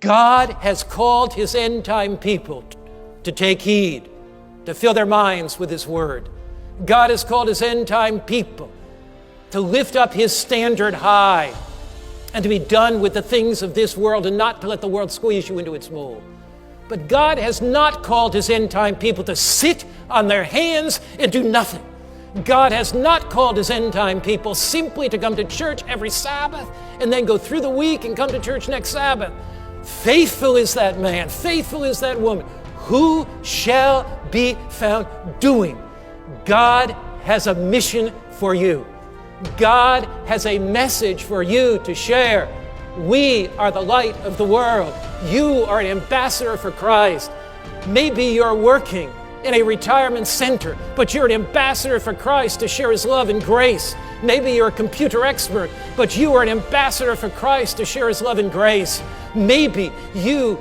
God has called his end-time people to take heed, to fill their minds with his word. God has called his end-time people to lift up his standard high and to be done with the things of this world and not to let the world squeeze you into its mold. But God has not called his end-time people to sit on their hands and do nothing. God has not called his end-time people simply to come to church every Sabbath and then go through the week and come to church next Sabbath. Faithful is that man, faithful is that woman, who shall be found doing. God has a mission for you. God has a message for you to share. We are the light of the world. You are an ambassador for Christ. Maybe you're working in a retirement center, but you're an ambassador for Christ to share his love and grace. Maybe you're a computer expert, but you are an ambassador for Christ to share his love and grace. Maybe you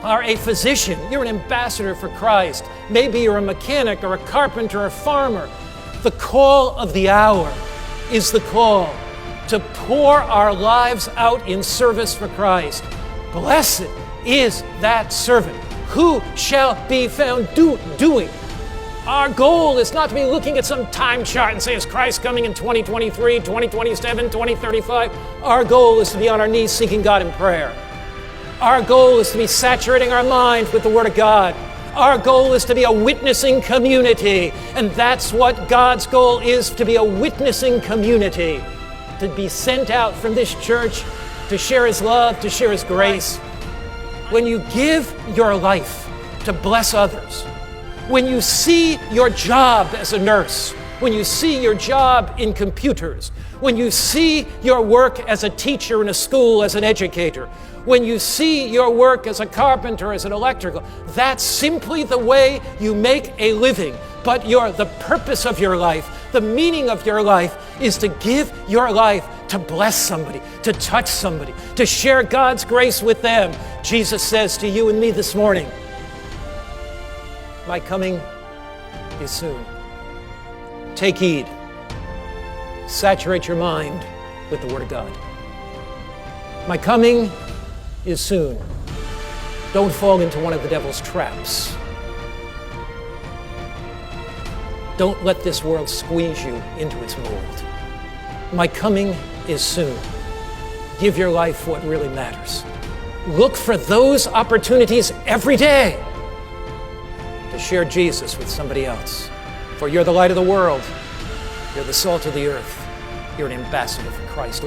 are a physician. You're an ambassador for Christ. Maybe you're a mechanic or a carpenter or a farmer. The call of the hour is the call to pour our lives out in service for Christ. Blessed is that servant who shall be found doing. Our goal is not to be looking at some time chart and say, is Christ coming in 2023, 2027, 2035? Our goal is to be on our knees seeking God in prayer. Our goal is to be saturating our mind with the Word of God. Our goal is to be a witnessing community, and that's what God's goal is, to be a witnessing community, to be sent out from this church to share his love, to share his grace. When you give your life to bless others, when you see your job as a nurse, when you see your job in computers, when you see your work as a teacher in a school, as an educator, when you see your work as a carpenter, as an electrical, that's simply the way you make a living. But the purpose of your life, the meaning of your life, is to give your life to bless somebody, to touch somebody, to share God's grace with them. Jesus says to you and me this morning, my coming is soon. Take heed. Saturate your mind with the Word of God. My coming is soon. Don't fall into one of the devil's traps. Don't let this world squeeze you into its mold. My coming is soon. Give your life what really matters. Look for those opportunities every day to share Jesus with somebody else. For you're the light of the world. You're the salt of the earth. You're an ambassador for Christ.